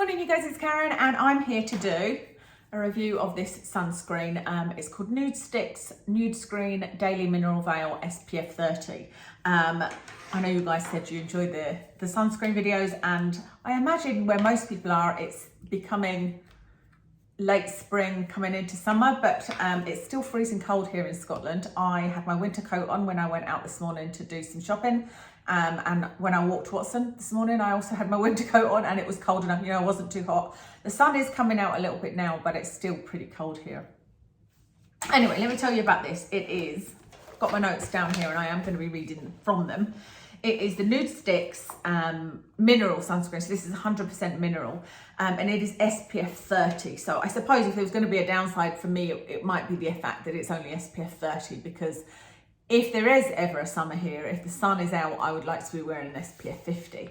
Morning you guys, it's Karen and I'm here to do a review of this sunscreen. It's called Nudestix Nudescreen Daily Mineral Veil SPF 30. I know you guys said you enjoyed the sunscreen videos, and I imagine where most people are, it's becoming late spring coming into summer, but it's still freezing cold here in Scotland. I had my winter coat on when I went out this morning to do some shopping. And when I walked Watson this morning, I also had my winter coat on and it was cold enough, it wasn't too hot. The sun is coming out a little bit now, but it's still pretty cold here. Anyway, let me tell you about this. Got my notes down here and I am going to be reading from them. It is the Nudestix mineral sunscreen. So this is 100% mineral and it is SPF 30. So I suppose if there was going to be a downside for me, it might be the fact that it's only SPF 30, because if there is ever a summer here, if the sun is out, I would like to be wearing an SPF 50.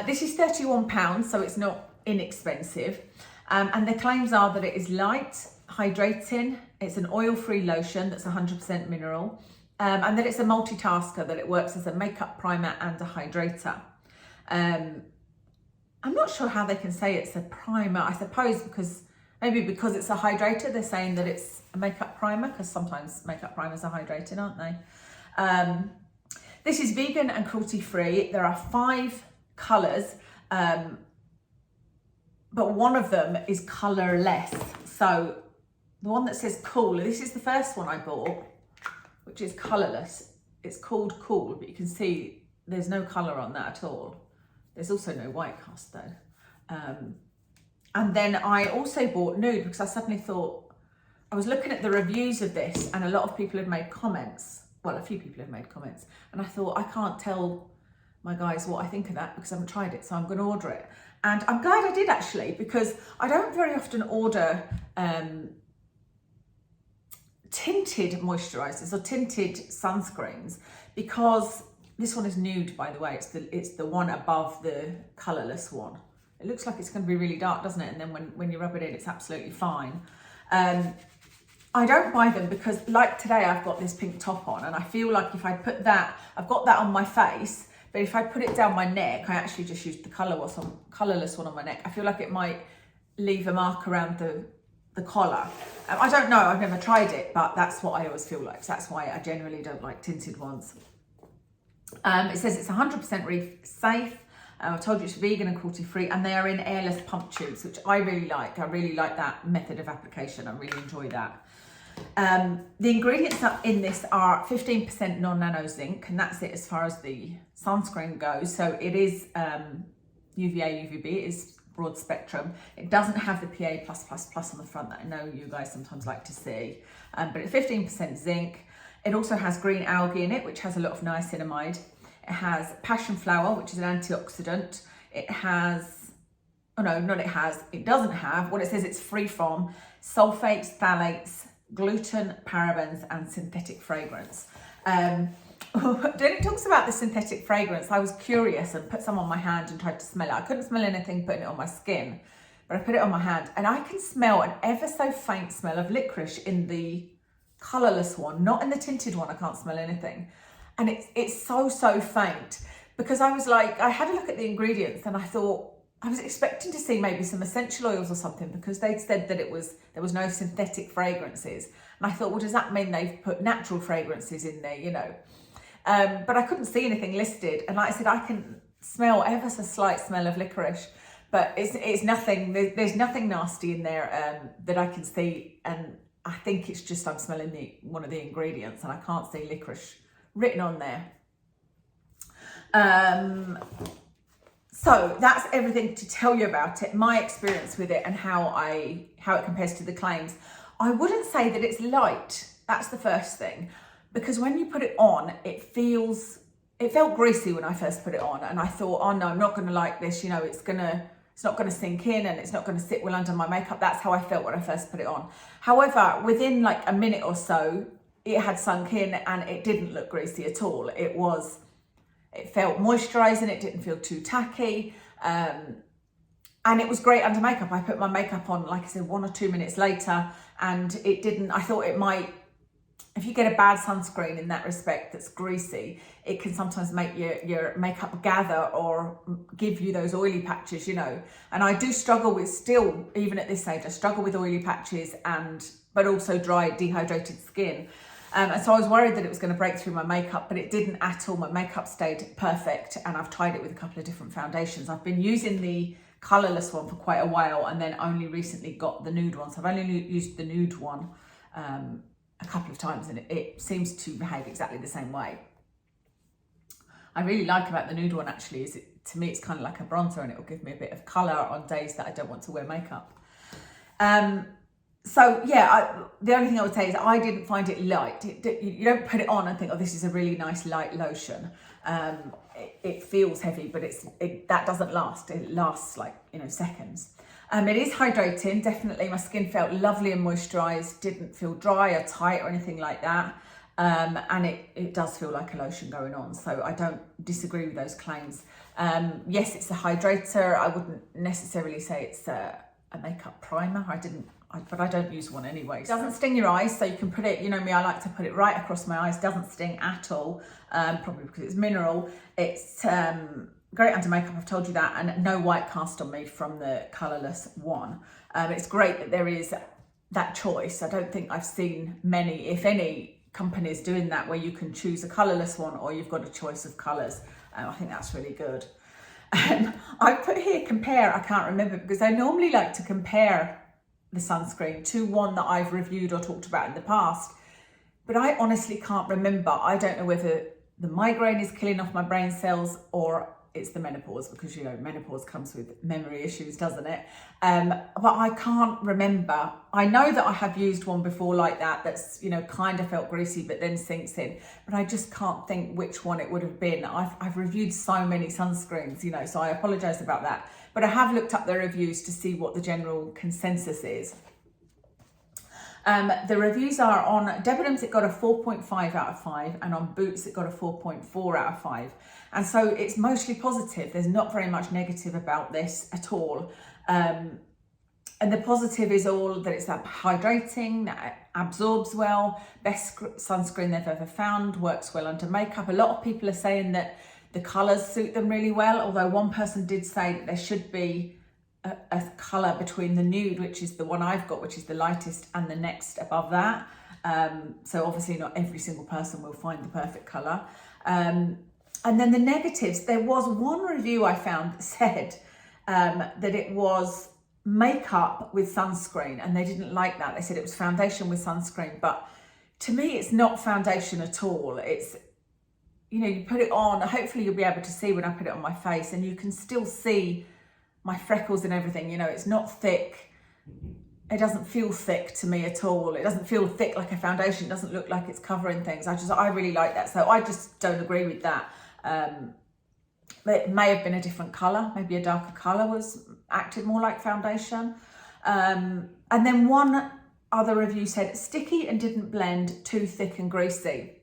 This is £31, so it's not inexpensive. And the claims are that it is light, hydrating, it's an oil-free lotion that's 100% mineral, and that it's a multitasker, that it works as a makeup primer and a hydrator. I'm not sure how they can say it's a primer. I suppose maybe because it's a hydrator, they're saying that it's a makeup primer, because sometimes makeup primers are hydrating, aren't they? This is vegan and cruelty-free. There are 5 colours, but one of them is colourless. So the one that says cool, this is the first one I bought, which is colourless. It's called Cool, but you can see there's no colour on that at all. There's also no white cast though. And then I also bought Nude because I suddenly thought, I was looking at the reviews of this and a lot of people had made comments. Well, a few people have made comments. And I thought, I can't tell my guys what I think of that because I haven't tried it, so I'm going to order it. And I'm glad I did actually, because I don't very often order tinted moisturisers or tinted sunscreens, because this one is nude, by the way. It's the one above the colourless one. It looks like it's going to be really dark, doesn't it? And then when you rub it in, it's absolutely fine. I don't buy them because, like today, I've got this pink top on and I feel like if I put that, I've got that on my face, but if I put it down my neck, I actually just used the colourless one on my neck. I feel like it might leave a mark around the collar. I don't know, I've never tried it, but that's what I always feel like. So that's why I generally don't like tinted ones. It says it's 100% reef safe. I told you it's vegan and cruelty-free, and they are in airless pump tubes, which I really like. I really like that method of application. I really enjoy that. The ingredients in this are 15% non-nano zinc, and that's it as far as the sunscreen goes. So it is UVA, UVB, it is broad spectrum. It doesn't have the PA+++ on the front that I know you guys sometimes like to see, but it's 15% zinc. It also has green algae in it, which has a lot of niacinamide. It has passion flower, which is an antioxidant. It doesn't have, what it says it's free from sulfates, phthalates, gluten, parabens, and synthetic fragrance. When it talks about the synthetic fragrance, I was curious and put some on my hand and tried to smell it. I couldn't smell anything putting it on my skin, but I put it on my hand and I can smell an ever so faint smell of licorice in the colourless one, not in the tinted one. I can't smell anything. And it's so faint, because I was like, I had a look at the ingredients and I thought, I was expecting to see maybe some essential oils or something, because they'd said that there was no synthetic fragrances. And I thought, well, does that mean they've put natural fragrances in there, But I couldn't see anything listed. And like I said, I can smell ever so slight smell of licorice, but it's nothing, there's nothing nasty in there that I can see. And I think it's just, I'm smelling one of the ingredients and I can't see licorice written on there. So that's everything to tell you about it, my experience with it and how it compares to the claims. I wouldn't say that it's light. That's the first thing, because when you put it on, it felt greasy when I first put it on, and I thought, oh no, I'm not going to like this. It's not going to sink in and it's not going to sit well under my makeup. That's how I felt when I first put it on. However, within like a minute or so, it had sunk in and it didn't look greasy at all. It felt moisturising, it didn't feel too tacky, and it was great under makeup. I put my makeup on, like I said, 1 or 2 minutes later, and it didn't, I thought it might if you get a bad sunscreen in that respect that's greasy, it can sometimes make your makeup gather or give you those oily patches, you know. And I do struggle with, still, even at this age, I struggle with oily patches but also dry, dehydrated skin. And so I was worried that it was going to break through my makeup, but it didn't at all. My makeup stayed perfect, and I've tried it with a couple of different foundations. I've been using the colourless one for quite a while, and then only recently got the nude one. So I've only used the nude one a couple of times, and it seems to behave exactly the same way. I really like about the nude one actually is to me it's kind of like a bronzer, and it will give me a bit of colour on days that I don't want to wear makeup. So yeah, the only thing I would say is I didn't find it light. You don't put it on and think, oh, this is a really nice light lotion. It feels heavy, but that doesn't last. It lasts like, you know, seconds. It is hydrating, definitely. My skin felt lovely and moisturised, didn't feel dry or tight or anything like that. And it does feel like a lotion going on, so I don't disagree with those claims. Yes, it's a hydrator. I wouldn't necessarily say it's a makeup primer. But I don't use one anyway. It doesn't sting your eyes, so you can put it, you know me, I like to put it right across my eyes. Doesn't sting at all, probably because it's mineral. It's great under makeup, I've told you that, and no white cast on me from the colourless one. It's great that there is that choice. I don't think I've seen many, if any, companies doing that where you can choose a colourless one or you've got a choice of colours. I think that's really good. I put here compare, I can't remember, because I normally like to compare the sunscreen to one that I've reviewed or talked about in the past, but I honestly can't remember. I don't know whether the migraine is killing off my brain cells or it's the menopause, because, you know, menopause comes with memory issues, doesn't it? But I can't remember. I know that I have used one before like that, that's, you know, kind of felt greasy but then sinks in, but I just can't think which one it would have been. I've reviewed so many sunscreens, you know, so I apologise about that. But I have looked up the reviews to see what the general consensus is. The reviews are on Debenhams, it got a 4.5 out of 5, and on Boots it got a 4.4 out of 5. And so it's mostly positive. There's not very much negative about this at all. And the positive is all that it's hydrating, that it absorbs well, best sunscreen they've ever found, works well under makeup. A lot of people are saying that the colours suit them really well, although one person did say that there should be a colour between the nude, which is the one I've got, which is the lightest, and the next above that. So obviously not every single person will find the perfect colour. And then the negatives, there was one review I found that said that it was makeup with sunscreen, and they didn't like that. They said it was foundation with sunscreen, but to me it's not foundation at all. It's, you know, you put it on, hopefully you'll be able to see when I put it on my face, and you can still see my freckles and everything. You know, it's not thick. It doesn't feel thick to me at all. It doesn't feel thick like a foundation. It doesn't look like it's covering things. I really like that. So I just don't agree with that. It may have been a different colour. Maybe a darker colour acted more like foundation. And then one other review said, sticky and didn't blend, too thick and greasy.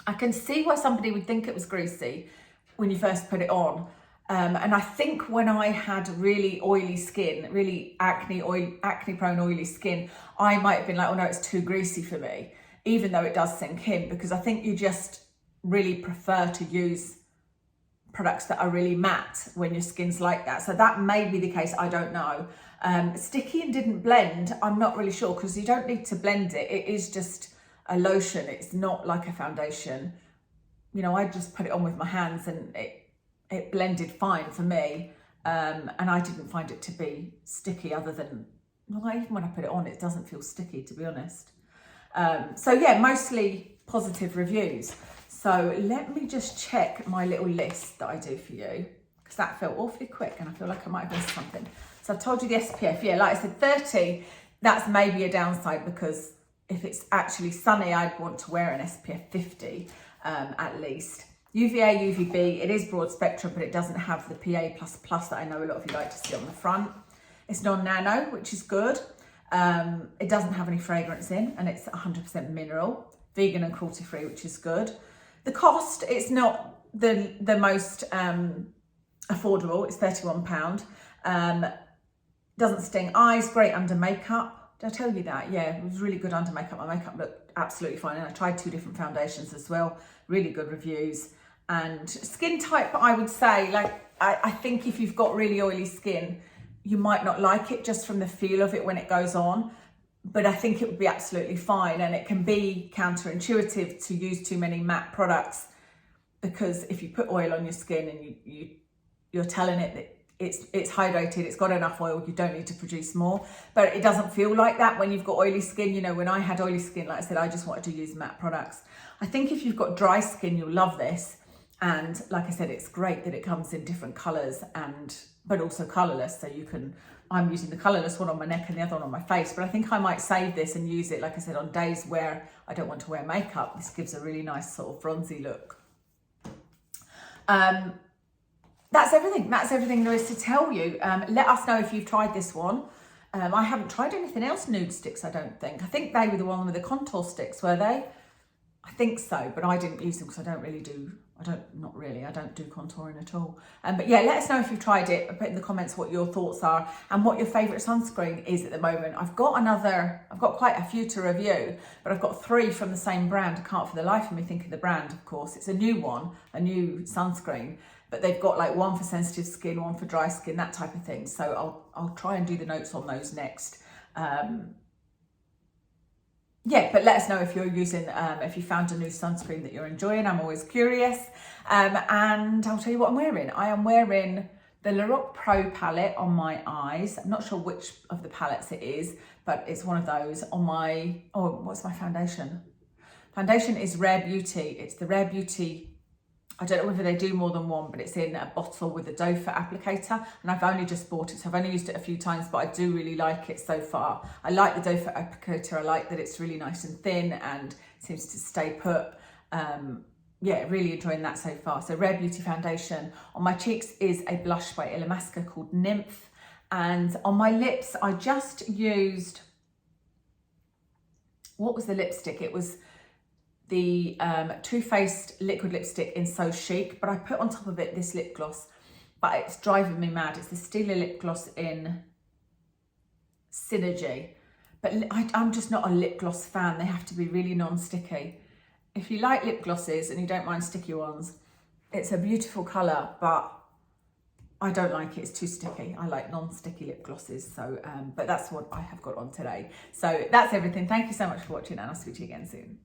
I can see why somebody would think it was greasy when you first put it on. And I think when I had really oily skin, really acne prone oily skin, I might have been like, oh no, it's too greasy for me, even though it does sink in, because I think you just really prefer to use products that are really matte when your skin's like that. So that may be the case, I don't know. Sticky and didn't blend, I'm not really sure, because you don't need to blend it. It is just a lotion. It's not like a foundation. You know, I just put it on with my hands and it blended fine for me, and I didn't find it to be sticky, other than, well, even when I put it on, it doesn't feel sticky, to be honest. So yeah, mostly positive reviews. So let me just check my little list that I do for you, because that felt awfully quick and I feel like I might have missed something. So I've told you the SPF, yeah, like I said, 30, that's maybe a downside, because if it's actually sunny, I'd want to wear an SPF 50 at least. UVA, UVB, it is broad spectrum, but it doesn't have the PA++ that I know a lot of you like to see on the front. It's non-nano, which is good. It doesn't have any fragrance in, and it's 100% mineral, vegan and cruelty-free, which is good. The cost, it's not the most affordable. It's £31. Doesn't sting eyes, great under makeup. Did I tell you that? Yeah, it was really good under makeup. My makeup looked absolutely fine. And I tried 2 different foundations as well. Really good reviews. And skin type, I would say, like, I think if you've got really oily skin, you might not like it just from the feel of it when it goes on. But I think it would be absolutely fine. And it can be counterintuitive to use too many matte products, because if you put oil on your skin and you're telling it that it's hydrated, it's got enough oil, you don't need to produce more. But it doesn't feel like that when you've got oily skin. You know, when I had oily skin, like I said, I just wanted to use matte products. I think if you've got dry skin, you'll love this. And like I said, it's great that it comes in different colours, but also colourless. So you can, I'm using the colourless one on my neck and the other one on my face, but I think I might save this and use it, like I said, on days where I don't want to wear makeup. This gives a really nice sort of bronzy look. That's everything. That's everything there is to tell you. Let us know if you've tried this one. I haven't tried anything else Nudestix, I don't think. I think they were the one with the contour sticks, were they? I think so, but I didn't use them because I don't do contouring at all. But yeah, let us know if you've tried it. Put in the comments what your thoughts are and what your favourite sunscreen is at the moment. I've got quite a few to review, but I've got 3 from the same brand. I can't for the life of me think of the brand, of course. It's a new one, a new sunscreen, but they've got like one for sensitive skin, one for dry skin, that type of thing. So I'll try and do the notes on those next. Yeah, but let us know if you're using, if you found a new sunscreen that you're enjoying. I'm always curious. And I'll tell you what I'm wearing. I am wearing the Lorac Pro palette on my eyes. I'm not sure which of the palettes it is, but it's one of those on my, what's my foundation? Foundation is Rare Beauty. It's the Rare Beauty, I don't know whether they do more than one, but it's in a bottle with a doe foot applicator, and I've only just bought it, so I've only used it a few times, but I do really like it so far. I like the doe foot applicator. I like that it's really nice and thin and seems to stay put. Yeah, really enjoying that so far. So Rare Beauty foundation. On my cheeks is a blush by Illamasqua called Nymph, and on my lips I just used, what was the lipstick? It was the Too Faced liquid lipstick in So Chic, but I put on top of it this lip gloss, but it's driving me mad. It's the Stila lip gloss in Synergy, but I'm just not a lip gloss fan. They have to be really non-sticky. If you like lip glosses and you don't mind sticky ones, it's a beautiful colour, but I don't like it. It's too sticky. I like non-sticky lip glosses. So, but that's what I have got on today. So that's everything. Thank you so much for watching, and I'll speak to you again soon.